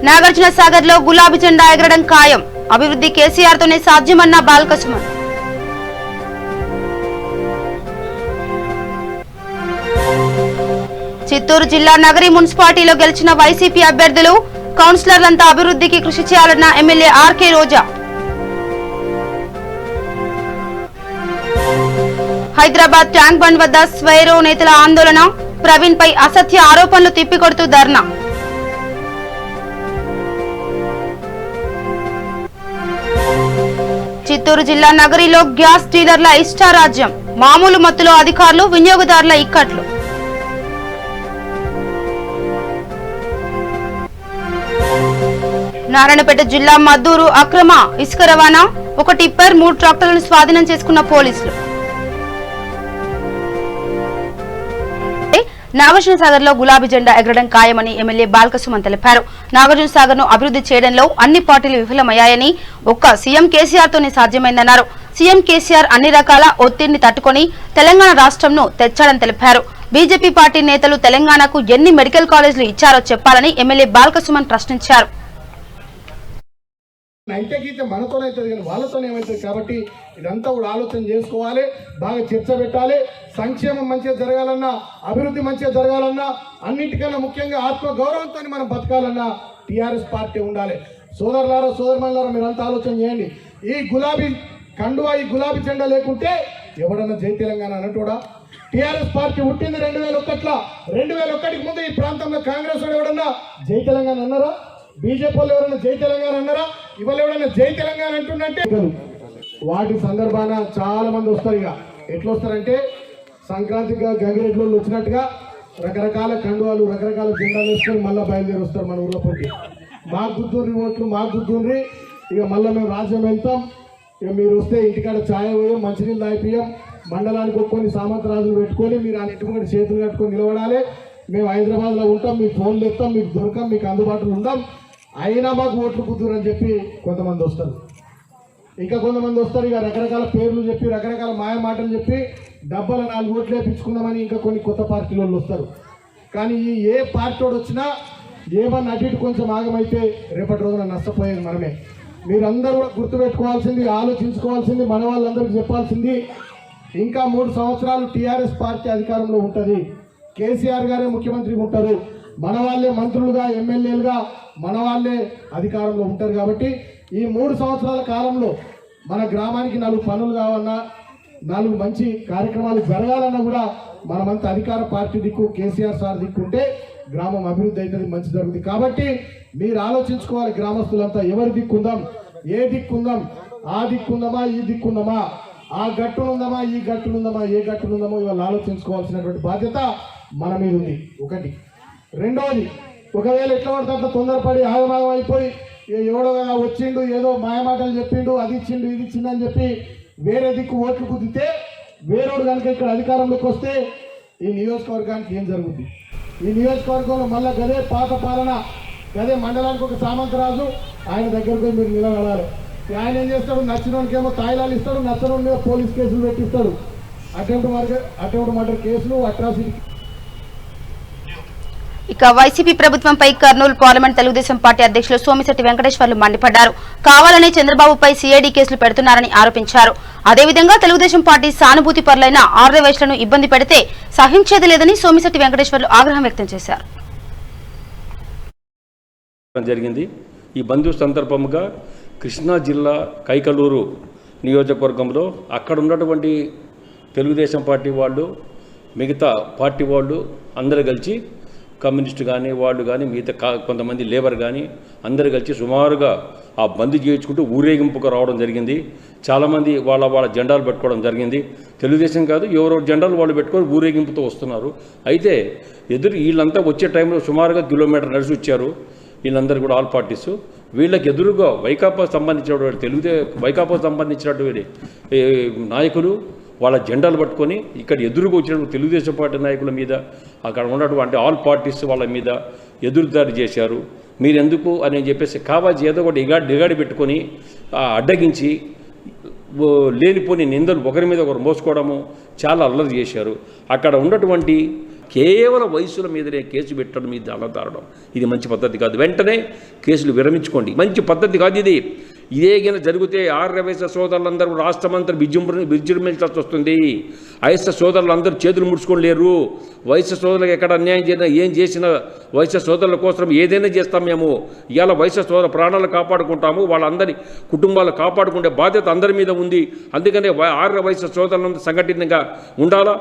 నాగార్జున సాగర్ లో గులాబీ జెండా ఎగరడం ఖాయం. అభివృద్ధి కేసీఆర్ తోనే సాధ్యమన్న బాల్కసుమన్. చిత్తూరు జిల్లా నగరి మున్సిపాలిటీలో గెలిచిన వైసీపీ అభ్యర్థులు, కౌన్సిలర్లంతా అభివృద్ధికి కృషి చేయాలన్న ఎమ్మెల్యే ఆర్కే రోజా. హైదరాబాద్ ట్యాంక్ బండ్ వద్ద స్వైరో నేతల ఆందోళన, ప్రవీణ్ పై అసత్య ఆరోపణలు తిప్పికొడుతూ ధర్నా. చిత్తూరు జిల్లా నగరిలో గ్యాస్ డీలర్ల ఇష్టారాజ్యం, మామూలు మత్తులో అధికారులు, వినియోగదారుల ఇక్కట్లు. నారాయణపేట జిల్లా మద్దూరు అక్రమ ఇసుక రవాణా, ఒక టిప్పర్ 3 ట్రాక్టర్లను స్వాధీనం చేసుకున్న పోలీసులు. నాగార్జున సాగర్ లో గులాబీ జెండా ఎగరడం ఖాయమని ఎమ్మెల్యే బాల్కసుమన్ తెలిపారు. నాగార్జున సాగర్ ను అభివృద్ధి చేయడంలో అన్ని పార్టీలు విఫలమయ్యాయని, ఒక్క సీఎం కేసీఆర్ తోనే సాధ్యమైందన్నారు. సీఎం కేసీఆర్ అన్ని రకాల ఒత్తిడిని తట్టుకొని తెలంగాణ రాష్ట్రంను తెచ్చాడని తెలిపారు. బీజేపీ పార్టీ నేతలు తెలంగాణకు ఎన్ని మెడికల్ కాలేజీలు ఇచ్చారో చెప్పాలని ఎమ్మెల్యే బాల్కసుమన్ ప్రశ్నించారు. అయితే గీతే మనతోనే అవుతుంది కానీ వాళ్ళతోనే ఏమవుతుంది. కాబట్టి ఇదంతా కూడా ఆలోచన చేసుకోవాలి, బాగా చర్చ పెట్టాలి. సంక్షేమం మంచిగా జరగాలన్నా, అభివృద్ధి మంచిగా జరగాలన్నా, అన్నింటికన్నా ముఖ్యంగా ఆత్మ గౌరవంతో మనం బతకాలన్నా టీఆర్ఎస్ పార్టీ ఉండాలి. సోదరులారా, సోదరుమణులారా, మీరంతా ఆలోచన చేయండి. ఈ గులాబీ కండువా, ఈ గులాబీ జెండా లేకుంటే ఎవడన్నా జై తెలంగాణ అన్నట్టుడా? టీఆర్ఎస్ పార్టీ పుట్టింది 2001లో. 2001కి ముందు ఈ ప్రాంతంలో కాంగ్రెస్ వాడు ఎవడన్నా జై తెలంగాణ అన్నారా? బీజేపీ వాళ్ళు ఎవరైనా జై తెలంగాణ అన్నారా? ఇవాళ ఎవరైనా జై తెలంగాణ అంటున్నట్టే వాటి సందర్భాన చాలా మంది వస్తారు. ఇక ఎట్లా వస్తారంటే సంక్రాంతిగా గంగిరెడ్లు వచ్చినట్టుగా రకరకాల కండువాలు, రకరకాల జెండాలు వేసుకొని మళ్ళీ బయలుదేరి వస్తారు మన ఊళ్ళో పోటీ. మాకు గుర్తుండ్రి ఓట్లు, మాకు గుర్తుండ్రి. ఇక మళ్ళీ మేము రాజ్యం వెళ్తాం. ఇక మీరు వస్తే ఇంటికాడ ఛాయ పోయాం, మంచినీళ్ళు తాగిపోయాం, మండలానికి ఒక్కొని సామంతరాజులు పెట్టుకొని మీరు ఆ ఇంటి ముందు చేతులు కట్టుకొని నిలబడాలి. మేము హైదరాబాద్లో ఉంటాం, మీకు ఫోన్లు ఇస్తాం, మీకు దొరకం, మీకు అందుబాటులో ఉందాం, అయినా మాకు ఓట్లు కుదురు అని చెప్పి కొంతమంది వస్తారు. ఇంకా కొంతమంది వస్తారు ఇక రకరకాల పేర్లు చెప్పి, రకరకాల మాయ మాటలు చెప్పి డబ్బాల 4 ఓట్లు వేయించుకుందామని ఇంకా కొన్ని కొత్త పార్టీల వాళ్ళు వస్తారు. కానీ ఏ పార్టీ వాడు వచ్చినా ఏమన్నా అటు ఇటు కొంచెం ఆగమైతే రేపటి రోజున నష్టపోయేది మనమే. మీరందరూ కూడా గుర్తుపెట్టుకోవాల్సింది, ఆలోచించుకోవాల్సింది, మన వాళ్ళందరికీ చెప్పాల్సింది, ఇంకా 3 సంవత్సరాలు టీఆర్ఎస్ పార్టీ అధికారంలో ఉంటుంది. కేసీఆర్ గారే ముఖ్యమంత్రిగా ఉంటారు, మన వాళ్ళే మంత్రులుగా, ఎమ్మెల్యేలుగా మన వాళ్ళే అధికారంలో ఉంటారు. కాబట్టి ఈ 3 సంవత్సరాల కాలంలో మన గ్రామానికి 4 పనులు కావాలన్నా, 4 మంచి కార్యక్రమాలు జరగాలన్నా కూడా మనమంతా అధికార పార్టీ దిక్కు, కేసీఆర్ సార్ దిక్కుంటే గ్రామం అభివృద్ధి అవుతుంది, మంచి జరుగుతుంది. కాబట్టి మీరు ఆలోచించుకోవాలి, గ్రామస్తులంతా ఎవరి దిక్కుందాం, ఏ దిక్కుందాం, ఆ దిక్కుందామా, ఈ దిక్కుందామా, ఆ గట్టునుందామా, ఈ గట్టునుందామా, ఏ గట్టునుందామో ఇవాళ ఆలోచించుకోవాల్సినటువంటి బాధ్యత మన మీద ఉంది. ఒకటి. రెండవది, ఒకవేళ ఎట్లా పడితే అట్లా తొందరపడి ఆగమాగం అయిపోయి ఎవడో వచ్చిండు, ఏదో మాయమాటలు చెప్పిండు, అది ఇచ్చిండు, ఇది ఇచ్చిండని చెప్పి వేరే దిక్కు ఓట్లు కుదితే, వేరేవాడు కనుక ఇక్కడ అధికారంలోకి వస్తే ఈ నియోజకవర్గానికి ఏం జరుగుతుంది? ఈ నియోజకవర్గంలో మళ్ళీ గదే పాత పాలన, గదే మండలానికి ఒక సామంతరాజు, ఆయన దగ్గరకు మీరు నిలబడాలి. ఆయన ఏం చేస్తాడు? నచ్చినోనికేమో తాయిలాలు ఇస్తాడు, నచ్చనోని మీద పోలీస్ కేసులు పెట్టిస్తాడు. అటెంప్ట్ మర్డర్ కేసులు, అట్రాసిటీ. ఇక వైసీపీ ప్రభుత్వంపై కర్నూలు పార్లమెంట్ తెలుగుదేశం పార్టీ అధ్యక్షులు సోమిశెట్టి వెంకటేశ్వర్లు మండిపడ్డారు. కావాలనే చంద్రబాబుపై సిఐడి కేసులు పెడుతున్నారని ఆరోపించారు. అదేవిధంగా తెలుగుదేశం పార్టీ సానుభూతి పరులైన ఆర్యవైశ్యులను ఇబ్బంది పెడితే సహించేది లేదని సోమిశెట్టి వెంకటేశ్వర్లు ఆగ్రహం వ్యక్తం చేశారు. జరిగింది. ఈ బంధు సందర్భంగా కృష్ణా జిల్లా కైకలూరు నియోజకవర్గంలో అక్కడ ఉన్నటువంటి తెలుగుదేశం పార్టీ వాళ్ళు, మిగతా పార్టీ వాళ్ళు అందరూ కలిసి, కమ్యూనిస్టు కానీ వాళ్ళు కానీ మిగతా కొంతమంది లేబర్ కానీ అందరూ కలిసి సుమారుగా ఆ బంద్ చేయించుకుంటూ ఊరేగింపుగా రావడం జరిగింది. చాలామంది వాళ్ళ జెండాలు పెట్టుకోవడం జరిగింది. తెలుగుదేశం కాదు, ఎవరెవరు జెండాలు వాళ్ళు పెట్టుకొని ఊరేగింపుతో వస్తున్నారు. అయితే వీళ్ళంతా వచ్చే టైంలో సుమారుగా కిలోమీటర్ నడిచి వచ్చారు వీళ్ళందరూ కూడా, ఆల్ పార్టీస్. వీళ్ళకి ఎదురుగా వైకాపా సంబంధించినటువంటి నాయకులు వాళ్ళ జెండాలు పట్టుకొని ఇక్కడ ఎదురుగా వచ్చినటువంటి తెలుగుదేశం పార్టీ నాయకుల మీద, అక్కడ ఉన్నటువంటి ఆల్ పార్టీస్ వాళ్ళ మీద ఎదురుదాడి చేశారు. మీరెందుకు అని చెప్పేసి కావాల్సి ఏదో ఒకటి డిగాడి పెట్టుకొని అడ్డగించి లేనిపోని నిందలు ఒకరి మీద ఒకరు మోసుకోవడము, చాలా అల్లరి చేశారు. అక్కడ ఉన్నటువంటి కేవలం వయసుల మీదనే కేసు పెట్టడం ఇది చాలా దారుణం. ఇది మంచి పద్ధతి కాదు. వెంటనే కేసులు విరమించుకోండి. మంచి పద్ధతి కాదు ఇది. ఇదే గిన జరిగితే ఆర్యవైశ్య సోదరులందరూ రాష్ట్రమంతా విజృంభించాల్సి వస్తుంది. వైశ్య సోదరులందరూ చేతులు ముడుచుకోలేరు. వైశ్య సోదరులకు ఎక్కడ అన్యాయం చేసినా ఏం చేసినా వైశ్య సోదరుల కోసం ఏదైనా చేస్తాం మేము. ఇవాళ వైశ్య సోదర ప్రాణాలు కాపాడుకుంటాము. వాళ్ళందరి కుటుంబాలు కాపాడుకునే బాధ్యత అందరి మీద ఉంది. అందుకనే ఆర్య వైశ్య సోదరులందరూ సంఘటితంగా ఉండాలా.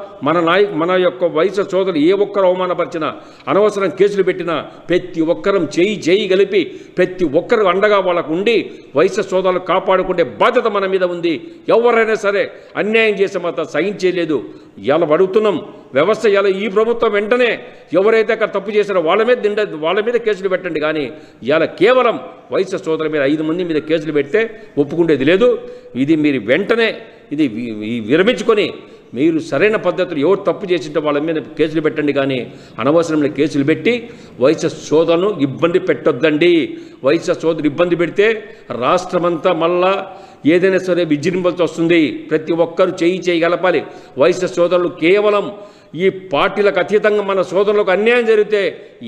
మన యొక్క వైశ్య సోదరులు ఏ ఒక్కరు అవమానపరిచినా, అనవసరం కేసులు పెట్టినా ప్రతి ఒక్కరం చేయి కలిపి ప్రతి ఒక్కరు అండగా వాళ్ళకు ఉండి వైశ్య సోదరులు కాపాడుకునే బాధ్యత మన మీద ఉంది. ఎవరైనా సరే అన్యాయం చేసే మాత్రం సహించేలేదు. ఇలా అడుగుతున్నాం వ్యవస్థ. ఇలా ఈ ప్రభుత్వం వెంటనే ఎవరైతే అక్కడ తప్పు చేశారో వాళ్ళ మీద కేసులు పెట్టండి. కానీ ఇలా కేవలం వైశ్య సోదరుల మీద 5 మంది మీద కేసులు పెడితే ఒప్పుకునేది లేదు. ఇది మీరు వెంటనే ఇది విరమించుకొని మీరు సరైన పద్ధతులు ఎవరు తప్పు చేసింటే వాళ్ళ మీద కేసులు పెట్టండి. కానీ అనవసరమైన కేసులు పెట్టి వైశ్య సోదరులను ఇబ్బంది పెట్టొద్దండి. వైశ్య సోదరు ఇబ్బంది పెడితే రాష్ట్రమంతా మళ్ళా ఏదైనా సరే విజృంభించాల్సి వస్తుంది. ప్రతి ఒక్కరూ చేయి కలపాలి. వైశ్య సోదరులు కేవలం ఈ పార్టీలకు అతీతంగా మన సోదరులకు అన్యాయం జరిగితే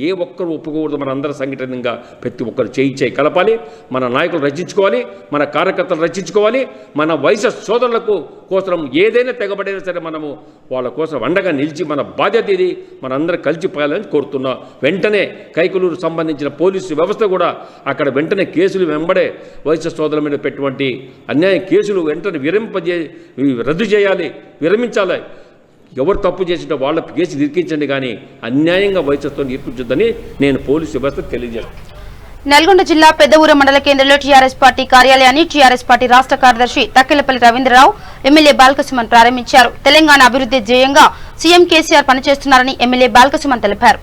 ఏ ఒక్కరు ఒప్పుకోకూడదు. మన అందరూ సంఘటనగా ప్రతి ఒక్కరు చేయి కలపాలి. మన నాయకులు రచించుకోవాలి, మన కార్యకర్తలు రచించుకోవాలి. మన వైశ్య సోదరులకు కోసం ఏదైనా తెగబడైనా సరే మనము వాళ్ళ కోసం అండగా నిలిచి మన బాధ్యత ఇది మనందరూ కలిసిపోయాలని కోరుతున్నా. వెంటనే కైకలూరు సంబంధించిన పోలీసు వ్యవస్థ కూడా అక్కడ వెంటనే కేసులు వెంబడే వైశ్య సోదరుల మీద పెట్టుబడి అన్యాయ కేసులు వెంటనే రద్దు చేయాలి, విరమించాలి. ఎవరు తప్పు చేసినా వాళ్ళ కేసు ఇరికించండి. కానీ అన్యాయంగా వైద్యత్వం ఇరికించొద్దని నేను పోలీసు వ్యవస్థ తెలియజేస్తాను. నల్గొండ జిల్లా పెద్దఊర మండల కేంద్రంలో టీఆర్ఎస్ పార్టీ కార్యాలయాన్ని టీఆర్ఎస్ పార్టీ రాష్ట్ర కార్యదర్శి తక్కెలపల్లి రవీంద్రరావు ఎమ్మెల్యే బాల్కసుమన్ ప్రారంభించారు. తెలంగాణ అభివృద్ధి ధ్యేయంగా సీఎం కేసీఆర్ పనిచేస్తున్నారని ఎమ్మెల్యే బాల్కసుమన్ తెలిపారు.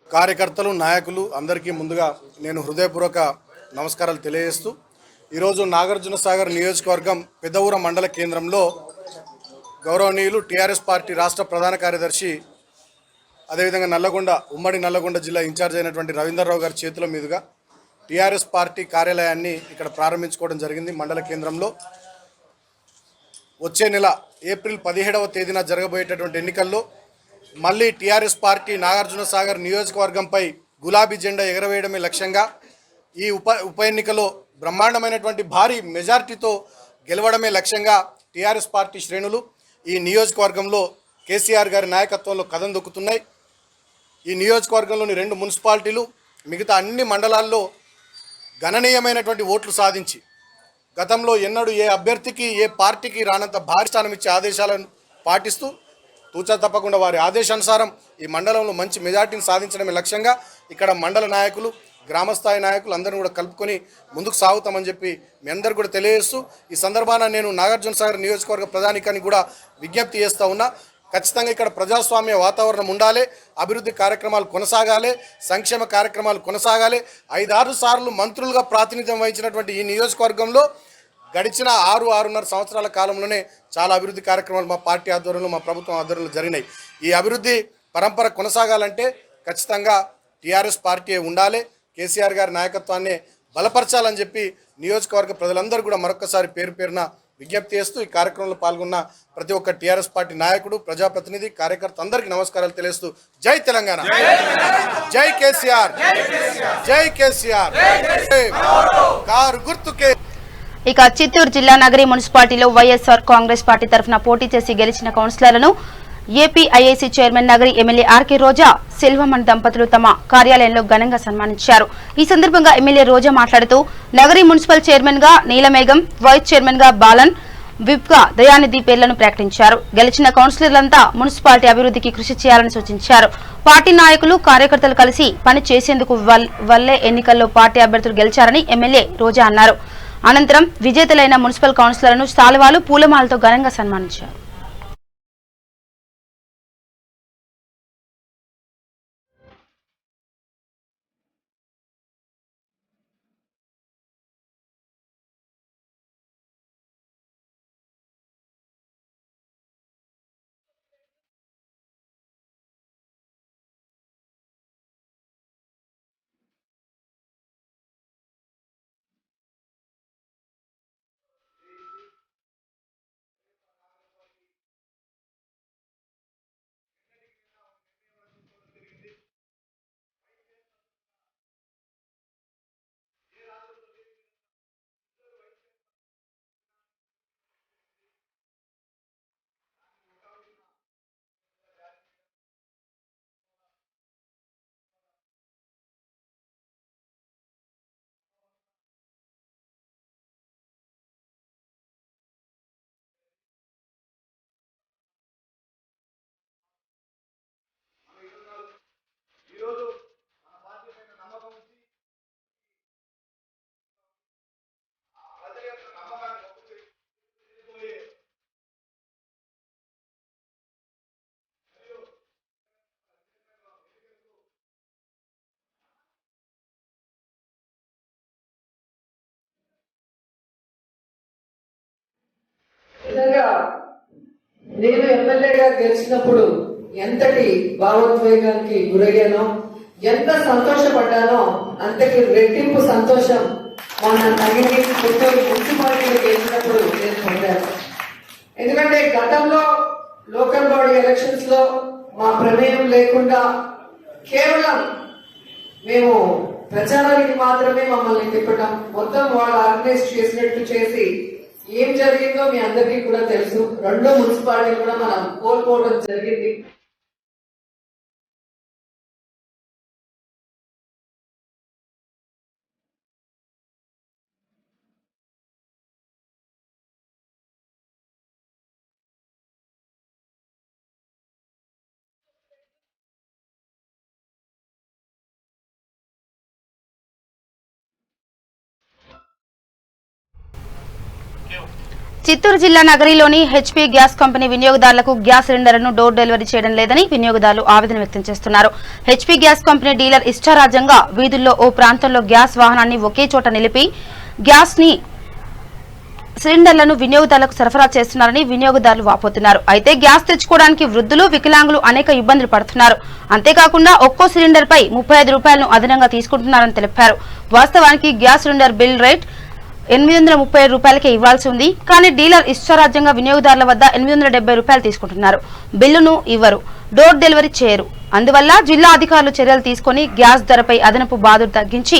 కార్యకర్తలు, నాయకులు అందరికీ ముందుగా నేను హృదయపూర్వక నమస్కారాలు తెలియజేస్తూ ఈరోజు నాగార్జునసాగర్ నియోజకవర్గం పెద్దఊర మండల కేంద్రంలో గౌరవనీయులు టీఆర్ఎస్ పార్టీ రాష్ట్ర ప్రధాన కార్యదర్శి అదేవిధంగా ఉమ్మడి నల్లగొండ జిల్లా ఇన్ఛార్జ్ అయినటువంటి రవీంద్రరావు గారి చేతుల మీదుగా టీఆర్ఎస్ పార్టీ కార్యాలయాన్ని ఇక్కడ ప్రారంభించుకోవడం జరిగింది. మండల కేంద్రంలో వచ్చే నెల ఏప్రిల్ 17వ తేదీన జరగబోయేటటువంటి ఎన్నికల్లో మళ్ళీ టీఆర్ఎస్ పార్టీ నాగార్జునసాగర్ నియోజకవర్గంపై గులాబీ జెండా ఎగరవేయడమే లక్ష్యంగా ఈ ఉప ఎన్నికలో బ్రహ్మాండమైనటువంటి భారీ మెజార్టీతో గెలవడమే లక్ష్యంగా టీఆర్ఎస్ పార్టీ శ్రేణులు ఈ నియోజకవర్గంలో కేసీఆర్ గారి నాయకత్వంలో కదం దొక్కుతున్నాయి. ఈ నియోజకవర్గంలోని 2 మున్సిపాలిటీలు మిగతా అన్ని మండలాల్లో గణనీయమైనటువంటి ఓట్లు సాధించి గతంలో ఎన్నడూ ఏ అభ్యర్థికి ఏ పార్టీకి రానంత భారీ స్థానం ఇచ్చే ఆదేశాలను పాటిస్తూ తూచా తప్పకుండా వారి ఆదేశానుసారం ఈ మండలంలో మంచి మెజార్టీని సాధించడమే లక్ష్యంగా ఇక్కడ మండల నాయకులు, గ్రామస్థాయి నాయకులు అందరూ కూడా కలుపుకొని ముందుకు సాగుతామని చెప్పి మీ అందరు కూడా తెలియజేస్తూ ఈ సందర్భాన నేను నాగార్జునసాగర్ నియోజకవర్గ ప్రధానికానికి కూడా విజ్ఞప్తి చేస్తూ ఉన్నా. ఖచ్చితంగా ఇక్కడ ప్రజాస్వామ్య వాతావరణం ఉండాలి, అభివృద్ధి కార్యక్రమాలు కొనసాగాలి, సంక్షేమ కార్యక్రమాలు కొనసాగాలి. 5-6 సార్లు మంత్రులుగా ప్రాతినిధ్యం వహించినటువంటి ఈ నియోజకవర్గంలో గడిచిన 6-6.5 సంవత్సరాల కాలంలోనే చాలా అభివృద్ధి కార్యక్రమాలు మా పార్టీ ఆధ్వర్యంలో, మా ప్రభుత్వం ఆధ్వర్యంలో జరిగినాయి. ఈ అభివృద్ధి పరంపర కొనసాగాలంటే ఖచ్చితంగా టీఆర్ఎస్ పార్టీ ఉండాలి, కేసీఆర్ గారి నాయకత్వాన్ని బలపరచాలని చెప్పి నియోజకవర్గ ప్రజలందరూ కూడా మరొకసారి పేరున విజ్ఞప్తి చేస్తూ ఈ కార్యక్రమంలో పాల్గొన్న ప్రతి ఒక్క టీఆర్ఎస్ పార్టీ నాయకుడు, ప్రజాప్రతినిధి, కార్యకర్త అందరికీ నమస్కారాలు తెలియజేస్తూ జై తెలంగాణ, జై కేసీఆర్, జై కేసీఆర్, కారు గుర్తుకే. ఇక చిత్తూరు జిల్లా నగరి మున్సిపాలిటీలో వైఎస్ఆర్ కాంగ్రెస్ పార్టీ తరఫున పోటీ చేసి గెలిచిన కౌన్సిలర్లను APIIC chairman Nagari MLA RK Roja Selvamani దంపతులు తమ కార్యాలయంలో ఘనంగా సన్మానించారు. ఈ సందర్భంగా ఎమ్మెల్యే రోజా మాట్లాడుతూ నగరి మున్సిపల్ చైర్మన్ గా నీలమేఘం, వైస్ చైర్మన్ గా బాలన్, విప్ గా దయానిధి పేర్లను ప్రకటించారు. గెలిచిన కౌన్సిలర్లంతా మున్సిపాలిటీ అభివృద్ధికి కృషి చేయాలని సూచించారు. పార్టీ నాయకులు, కార్యకర్తలు కలిసి పని చేసేందుకు వల్లే ఎన్నికల్లో పార్టీ అభ్యర్థులు గెలిచారని ఎమ్మెల్యే రోజా అన్నారు. అనంతరం విజేతలైన మున్సిపల్ కౌన్సిలర్లను శాలువాలు, పూలమాలతో ఘనంగా సన్మానించారు. నిజంగా నేను ఎమ్మెల్యేగా గెలిచినప్పుడు ఎంతటి భావోద్వేగానికి గురయ్యానో, ఎంత సంతోషపడ్డానో అంతకి రెట్టింపు సంతోషం మన నగిరి పుత్తూరు మున్సిపాలిటీలో గెలిచినప్పుడు నేను పొందాను. ఎందుకంటే గతంలో లోకల్ బాడీ ఎలక్షన్స్ లో మా ప్రమేయం లేకుండా కేవలం మేము ప్రచారానికి మాత్రమే మమ్మల్ని తిప్పటం, మొత్తం వాళ్ళు ఆర్గనైజ్ చేసినట్టు చేసి ఏం జరిగిందో మీ అందరికీ కూడా తెలుసు. రెండో మున్సిపాలిటీ కూడా మనం కోల్పోవడం జరిగింది. చిత్తూరు జిల్లా నగరిలోని హెచ్పీ గ్యాస్ కంపెనీ వినియోగదారులకు గ్యాస్ సిలిండర్లను డోర్ డెలివరీ చేయడం లేదని వినియోగదారులు ఆవేదన వ్యక్తం చేస్తున్నారు. హెచ్పీ గ్యాస్ కంపెనీ డీలర్ ఇష్టారాజ్యంగా వీధుల్లో ఓ ప్రాంతంలో గ్యాస్ వాహనాన్ని ఒకే చోట నిలిపి గ్యాస్ ని సిలిండర్లను వినియోగదారులకు సరఫరా చేస్తున్నారని వినియోగదారులు వాపోతున్నారు. అయితే గ్యాస్ తెచ్చుకోవడానికి వృద్ధులు, వికలాంగులు అనేక ఇబ్బందులు పడుతున్నారు. అంతేకాకుండా ఒక్కో సిలిండర్ పై 35 రూపాయలను అదనంగా తీసుకుంటున్నారని తెలిపారు. వాస్తవానికి గ్యాస్ సిలిండర్ బిల్ రేట్ 837 రూపాయలకే ఇవ్వాల్సి ఉంది. కానీ డీలర్ ఇష్టారాజ్యంగా వినియోగదారుల వద్ద 870 రూపాయలు తీసుకుంటున్నారు. బిల్లును ఇవ్వరు, డోర్ డెలివరీ చేయరు. అందువల్ల జిల్లా అధికారులు చర్యలు తీసుకుని గ్యాస్ ధరపై అదనపు బాధలు తగ్గించి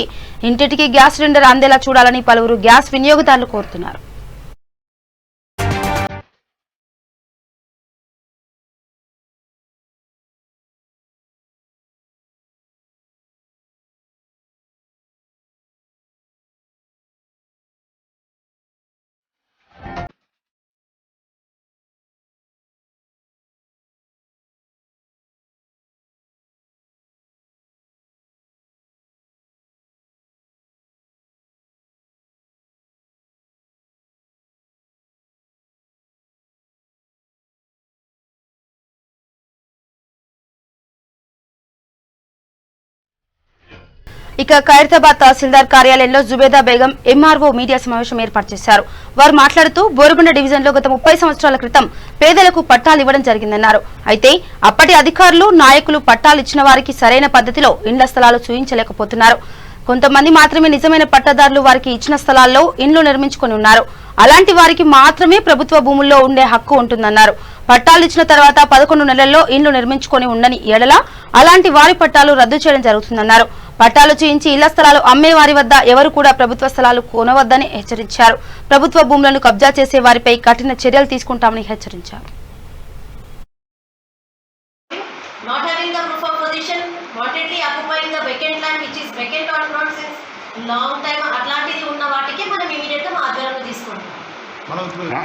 ఇంటింటికి గ్యాస్ సిలిండర్ అందేలా చూడాలని పలువురు గ్యాస్ వినియోగదారులు కోరుతున్నారు. ఇక ఖైరతాబాద్ తహసీల్దార్ కార్యాలయంలో జుబేదా బేగం ఎంఆర్ఓ మీడియా సమావేశం ఏర్పాటు చేశారు. వారు మాట్లాడుతూ బోరుబండ డివిజన్లో గత 30 సంవత్సరాల క్రితం పేదలకు పట్టాలు ఇవ్వడం జరిగిందన్నారు. అయితే అప్పటి అధికారులు, నాయకులు పట్టాలు ఇచ్చిన వారికి సరైన పద్ధతిలో ఇండ్ల స్థలాలు చూయించలేకపోతున్నారు. కొంతమంది మాత్రమే నిజమైన పట్టాదారులు వారికి ఇచ్చిన స్థలాల్లో ఇండ్లు నిర్మించుకొని ఉన్నారు. అలాంటి వారికి మాత్రమే ప్రభుత్వ భూముల్లో ఉండే హక్కు ఉంటుందన్నారు. పట్టాలు ఇచ్చిన తర్వాత 11 నెలల్లో ఇండ్లు నిర్మించుకొని ఉండని ఎడల అలాంటి వారి పట్టాలు రద్దు చేయడం జరుగుతుందన్నారు. పట్టాలు చేయించి ఇళ్ల స్థలాలు అమ్మే వారి వద్ద ఎవరు కూడా ప్రభుత్వ స్థలాలు కొనవద్దని హెచ్చరించారు. ప్రభుత్వ భూములను కబ్జా చేసే వారిపై కఠిన చర్యలు తీసుకుంటామని హెచ్చరించారు. Which is vacant or not since long time అట్లాంటిది ఉన్న వాటికి మనం ఇమీడియట్గా మా ఆధ్వర్యంలో తీసుకుంటాం.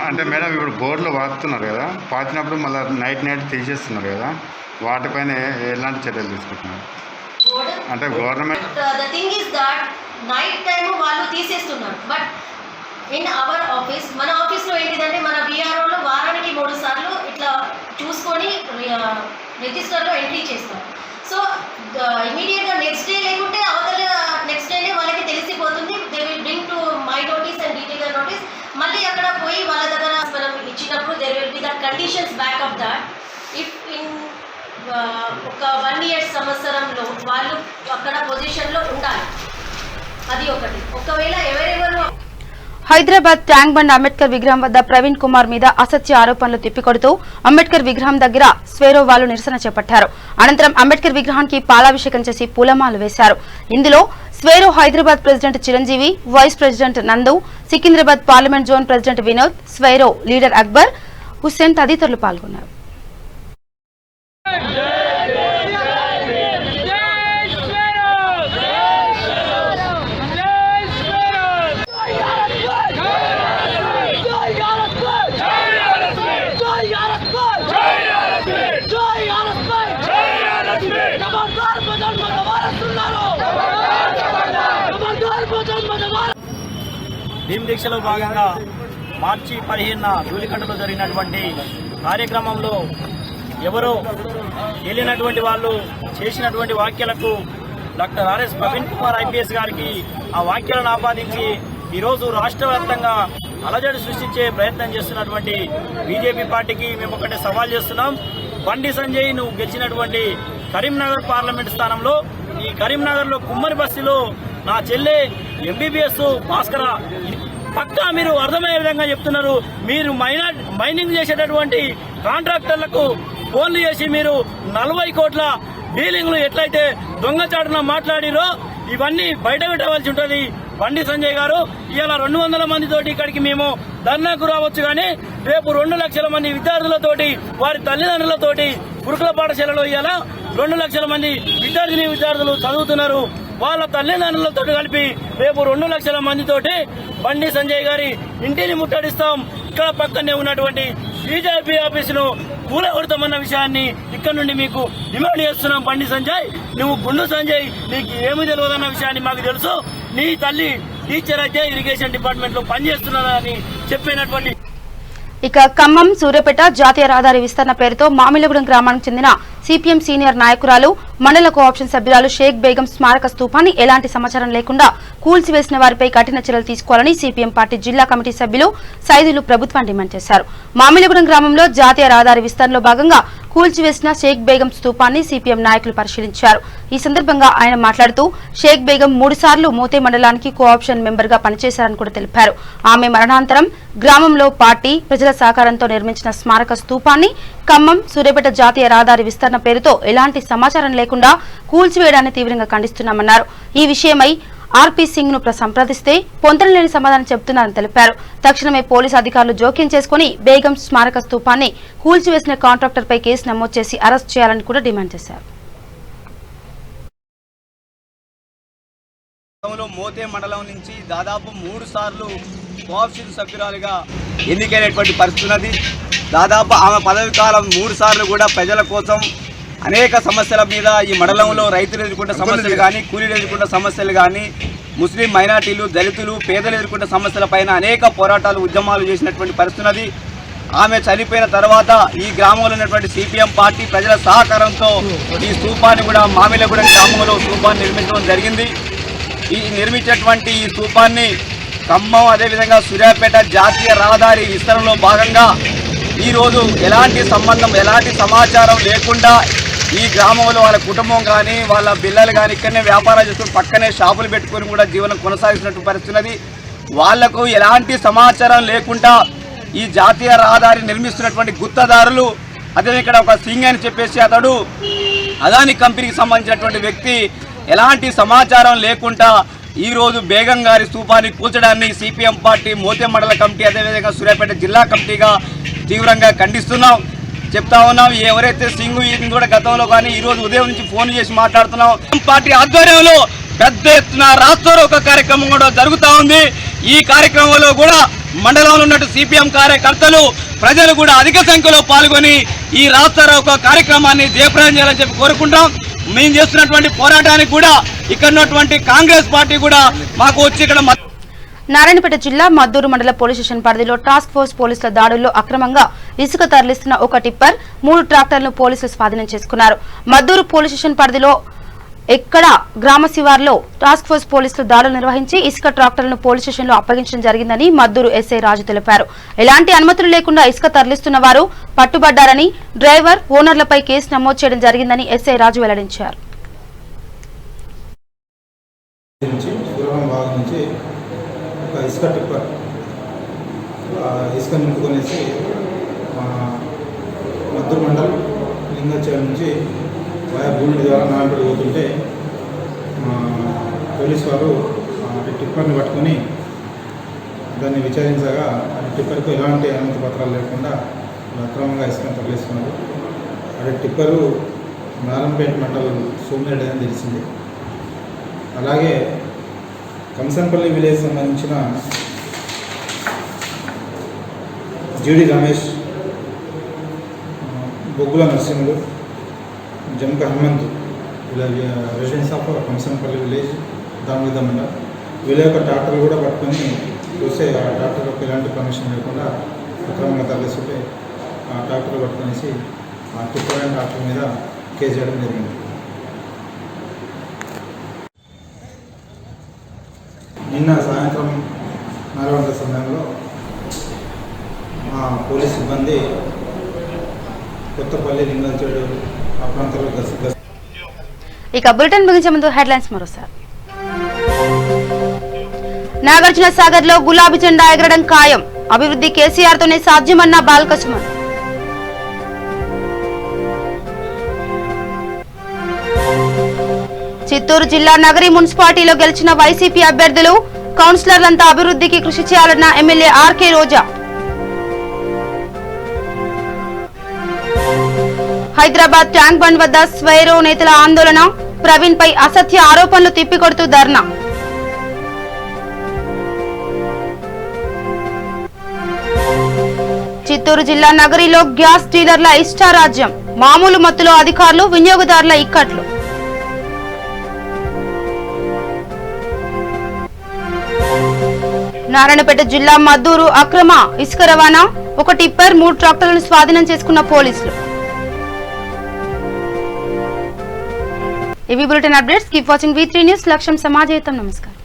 అంటే మేడం ఇప్పుడు బోర్డులు వాడుతున్నారు కదా, పాతినప్పుడు మళ్ళీ నైట్ తీసేస్తున్నారు కదా, వాటిపైన ఎలాంటి చర్యలు తీసుకుంటున్నారు? అంటే government the thing is that night time వాళ్ళు తీసేస్తున్నారు. బట్ ఇన్ అవర్ ఆఫీస్, మన ఆఫీస్లో ఏంటిదంటే మన బీఆర్ఓలో వారానికి 3 సార్లు ఇట్లా చూసుకొని రిజిస్టర్లో ఎంట్రీ చేస్తారు. సో ఇమీడియట్గా నెక్స్ట్ డే లేకుంటే అవతల నెక్స్ట్ డేనే వాళ్ళకి తెలిసిపోతుంది. They will bring to my notice and detail notice. మళ్ళీ అక్కడ పోయి వాళ్ళ దగ్గర మనం ఇచ్చినప్పుడు there will be the conditions back of that. If in ఒక 1 year సంవత్సరంలో వాళ్ళు అక్కడ పొజిషన్లో ఉండాలి. అది ఒకటి. ఒకవేళ ఎవరెవరు హైదరాబాద్ ట్యాంక్ బండ్ అంబేద్కర్ విగ్రహం వద్ద ప్రవీణ్ కుమార్ మీద అసత్య ఆరోపణలు తిప్పికొడుతూ అంబేద్కర్ విగ్రహం దగ్గర స్వేరో వాళ్ళు నిరసన చేపట్టారు. అనంతరం అంబేద్కర్ విగ్రహానికి పాలాభిషేకం చేసి పూలమాలు వేశారు. ఇందులో Swaero Hyderabad president Chiranjeevi, vice president Nandu, Secunderabad parliament zone president Vinod, Swaero leader Akbar Hussain తదితరులు పాల్గొన్నారు. భీమ్ దీక్షలో భాగంగా మార్చి 15న ధూళికంటలో జరిగినటువంటి కార్యక్రమంలో ఎవరో వెళ్ళినటువంటి వాళ్ళు చేసినటువంటి వ్యాఖ్యలకు doctor RS Praveen Kumar IPS గారికి ఆ వ్యాఖ్యలను ఆపాదించి ఈరోజు రాష్ట్ర వ్యాప్తంగా అలజడి సృష్టించే ప్రయత్నం చేస్తున్నటువంటి బీజేపీ పార్టీకి మేము ఒకటే సవాల్ చేస్తున్నాం. బండి సంజయ్ నువ్వు గెలిచినటువంటి కరీంనగర్ పార్లమెంట్ స్థానంలో ఈ కరీంనగర్లో కుమ్మరి బస్తీలో నా చెల్లె ఎంబీబీఎస్ భాస్కర పక్కా మీరు అర్థమయ్యే విధంగా చెప్తున్నారు. మీరు మైనింగ్ చేసేటటువంటి కాంట్రాక్టర్లకు ఫోన్లు చేసి మీరు 40 కోట్ల డీలింగ్లు ఎట్లయితే దొంగచాటున మాట్లాడిరో ఇవన్నీ బయట పెట్టవలసి ఉంటుంది. బండి సంజయ్ గారు ఇవాళ 200 మందితోటి ఇక్కడికి మేము ధర్నాకు రావచ్చు, కానీ రేపు 2 లక్షల మంది విద్యార్థులతోటి వారి తల్లిదండ్రులతోటి గురుకుల పాఠశాలలో ఇవాళ 2 లక్షల మంది విద్యార్థులు చదువుతున్నారు. వాళ్ళ తల్లిదండ్రులతో కలిపి రేపు 2 లక్షల మందితోటి బండి సంజయ్ గారి ఇంటిని ముట్టడిస్తాం. ఇక్కడ పక్కనే ఉన్నటువంటి బీజేపీ ఆఫీసును కూలగొడతామన్న విషయాన్ని ఇక్కడ నుండి మీకు డిమాండ్ చేస్తున్నాం. బండి సంజయ్, నువ్వు గుండు సంజయ్, నీకు ఏమి తెలియదన్న విషయాన్ని మాకు తెలుసు. నీ తల్లి టీచర్ అయితే ఇరిగేషన్ డిపార్ట్మెంట్ లో పనిచేస్తున్నారని చెప్పినటువంటి ఇక ఖమ్మం సూర్యాపేట జాతీయ రహదారి విస్తరణ పేరుతో మామిలగూడెం గ్రామానికి చెందిన సిపిఎం సీనియర్ నాయకురాలు మండల కోఆప్షన్ సభ్యురాలు షేక్ బేగం స్మారక స్తూపాన్ని ఎలాంటి సమాచారం లేకుండా కూల్చివేసిన వారిపై కఠిన చర్యలు తీసుకోవాలని సిపిఎం పార్టీ జిల్లా కమిటీ సభ్యులు సైదులు ప్రభుత్వం డిమాండ్ చేశారు. మామిలగూడెం గ్రామంలో జాతీయ రహదారి విస్తరణలో భాగంగా కూల్చివేసిన షేక్ బేగం స్తూపాన్ని సిపిఎం నాయకులు పరిశీలించారు. ఈ సందర్భంగా ఆయన మాట్లాడుతూ షేక్ బేగం 3 సార్లు మోతే మండలానికి కోఆప్షన్ మెంబర్ గా పనిచేశారని కూడా తెలిపారు. ఆమె మరణానంతరం గ్రామంలో పార్టీ ప్రజల సహకారంతో నిర్మించిన స్మారక స్తూపాన్ని ఖమ్మం సూర్యాపేట జాతీయ రహదారి విస్తరణ పేరుతో ఎలాంటి సమాచారం లేకుండా కూల్చివేయడాన్ని తీవ్రంగా ఖండిస్తున్నామన్నారు. ఈ విషయమై ఆర్పీ సింగ్ ను సంప్రదిస్తే పొంతనలేని సమాధానం చెబుతున్నారని తెలిపారు. తక్షణమే పోలీసు అధికారులు జోక్యం చేసుకుని బేగం స్మారక స్తూపాన్ని కూల్చివేసిన కాంట్రాక్టర్ పై కేసు నమోదు చేసి అరెస్ట్ చేయాలని కూడా డిమాండ్ చేశారు. మోతే మండలం నుంచి దాదాపు 3 సార్లు కోఆప్షన్ సభ్యురాలుగా ఎన్నికైనటువంటి పరిస్థితి ఉన్నది. దాదాపు ఆమె పదవి కాలం 3 సార్లు కూడా ప్రజల కోసం అనేక సమస్యల మీద ఈ మండలంలో రైతులు ఎదుర్కొంటున్న సమస్యలు కానీ, కూలీలు ఎదుర్కొంటున్న సమస్యలు కానీ, ముస్లిం మైనార్టీలు, దళితులు, పేదలు ఎదుర్కొంటున్న సమస్యలపైన అనేక పోరాటాలు, ఉద్యమాలు చేసినటువంటి పరిస్థితి ఉన్నది. ఆమె చనిపోయిన తర్వాత ఈ గ్రామంలో ఉన్నటువంటి సిపిఎం పార్టీ ప్రజల సహకారంతో ఈ స్తూపాన్ని కూడా మామిలగూడెం గ్రామంలో స్తూపాన్ని నిర్మించడం జరిగింది. ఈ నిర్మించినటువంటి ఈ స్తూపాన్ని ఖమ్మం అదేవిధంగా సూర్యాపేట జాతీయ రహదారి విస్తరణలో భాగంగా ఈరోజు ఎలాంటి సంబంధం, ఎలాంటి సమాచారం లేకుండా ఈ గ్రామంలో వాళ్ళ కుటుంబం కానీ, వాళ్ళ పిల్లలు కానీ ఇక్కడనే వ్యాపారాలు చేసుకుని పక్కనే షాపులు పెట్టుకొని కూడా జీవనం కొనసాగిస్తున్నట్టు పరిస్థితున్నది. వాళ్లకు ఎలాంటి సమాచారం లేకుండా ఈ జాతీయ రహదారి నిర్మిస్తున్నటువంటి గుత్తదారులు, అదే ఇక్కడ ఒక సింగ్ అని చెప్పేసి అతడు అదాని కంపెనీకి సంబంధించినటువంటి వ్యక్తి ఎలాంటి సమాచారం లేకుండా ఈరోజు బేగం గారి స్తూపాన్ని కూల్చడాన్ని సిపిఎం పార్టీ మోతే మండల కమిటీ అదేవిధంగా సూర్యాపేట జిల్లా కమిటీగా తీవ్రంగా ఖండిస్తున్నాం. చెప్తా ఉన్నాం, ఎవరైతే సింగ్ కూడా గతంలో కానీ ఈరోజు ఉదయం నుంచి ఫోన్ చేసి మాట్లాడుతున్నాం. పార్టీ ఆధ్వర్యంలో పెద్ద ఎత్తున రాస్తారోకో కార్యక్రమం కూడా జరుగుతూ ఉంది. ఈ కార్యక్రమంలో కూడా మండలంలో ఉన్నట్టు సిపిఎం కార్యకర్తలు ప్రజలు కూడా అధిక సంఖ్యలో పాల్గొని ఈ రాస్తారోకో కార్యక్రమాన్ని జయప్రదం చేయాలని చెప్పి కోరుకుంటాం. మేము చేస్తున్నటువంటి పోరాటానికి కూడా ఇక్కడ ఉన్నటువంటి కాంగ్రెస్ పార్టీ కూడా మాకు వచ్చి ఇక్కడ నారాయణపేట జిల్లా మద్దూరు మండల పోలీస్ స్టేషన్ పరిధిలో టాస్క్ ఫోర్స్ పోలీసుల దాడుల్లో అక్రమంగా ఇసుక తరలిస్తున్న ఒక టిప్పర్ 3 ట్రాక్టర్లను పోలీసులు స్వాధీనం చేసుకున్నారు. మద్దూరు పోలీస్ స్టేషన్ పరిధిలో ఎక్కడ గ్రామ శివార్లో టాస్క్ ఫోర్స్ పోలీసులు దాడులు నిర్వహించి ఇసుక ట్రాక్టర్లను పోలీస్ స్టేషన్లో అప్పగించడం జరిగిందని మద్దూరు ఎస్ఐ రాజు తెలిపారు. ఎలాంటి అనుమతులు లేకుండా ఇసుక తరలిస్తున్న వారు పట్టుబడ్డారని, డ్రైవర్, ఓనర్లపై కేసు నమోదు చేయడం జరిగిందని ఎస్ఐ రాజు వెల్లడించారు. ఇసుక టిప్పర్ ఇసుక నింపుకొనేసి మద్దూరు మండల్ లింగాచేరు నుంచి భూమి ద్వారా నారాయణపేట పోతుంటే పోలీసు వారు టిప్పర్ని పట్టుకొని దాన్ని విచారించగా టిప్పర్కు ఎలాంటి అనుమతి పత్రాలు లేకుండా అక్రమంగా ఇసుకను తరలిస్తున్నారు. అదే టిప్పరు నారాయణపేట మండలం సోమిరెడ్డి అని తెలిసింది. అలాగే కంసన్పల్లి విలేజ్ సంబంధించిన జీడి Ramesh, Boggula Narasimhudu, Janka Hanumanthu residents of Kamsanpally village దాని మండలం వీళ్ళ యొక్క ట్రాక్టర్లు కూడా పట్టుకొని చూస్తే ఆ ట్రాక్టర్లకు ఎలాంటి పర్మిషన్ లేకుండా అక్రమంగా తరలిస్తుంటే ఆ ట్రాక్టర్లు పట్టుకొనేసి ఆ టిప్పర్ అండ్ ట్రాక్టర్ మీద కేసు చేయడం జరిగింది. నిన్న సాయంత్రం 4 గంటల సమయంలో మా పోలీస్ సిబ్బంది కొత్తపల్లి లింగాచేడు ఆ ప్రాంతంలో ఇక బులెటిన్ ముగించే ముందు హెడ్లైన్స్ మరోసారి. నాగార్జున సాగర్ లో గులాబీ జెండా ఎగరడం ఖాయం, అభివృద్ధి కేసీఆర్ తోనే సాధ్యమన్న బాల్కసుమన్. చిత్తూరు జిల్లా నగరి మున్సిపాలిటీలో గెలిచిన వైసీపీ అభ్యర్థులు, కౌన్సిలర్లంతా అభివృద్ధికి కృషి చేయాలన్న ఎమ్మెల్యే ఆర్కే రోజా. హైదరాబాద్ ట్యాంక్ బండ్ వద్ద స్వైరో నేతల ఆందోళన, ప్రవీణ్ పై అసత్య ఆరోపణలు తిప్పికొడుతూ ధర్నా. చిత్తూరు జిల్లా నగరిలో గ్యాస్ డీలర్ల ఇష్టారాజ్యం, మామూలు మత్తులో అధికారులు, వినియోగదారుల ఇక్కట్లు. నారాయణపేట జిల్లా మద్దూరు అక్రమ ఇసుక రవాణా, ఒక టిప్పర్ 3 ట్రాక్టర్లను స్వాధీనం చేసుకున్న పోలీసులు. ఇవి bulletin updates. Keep watching V3 news. లక్ష్యం సమాజహితం. నమస్కారం.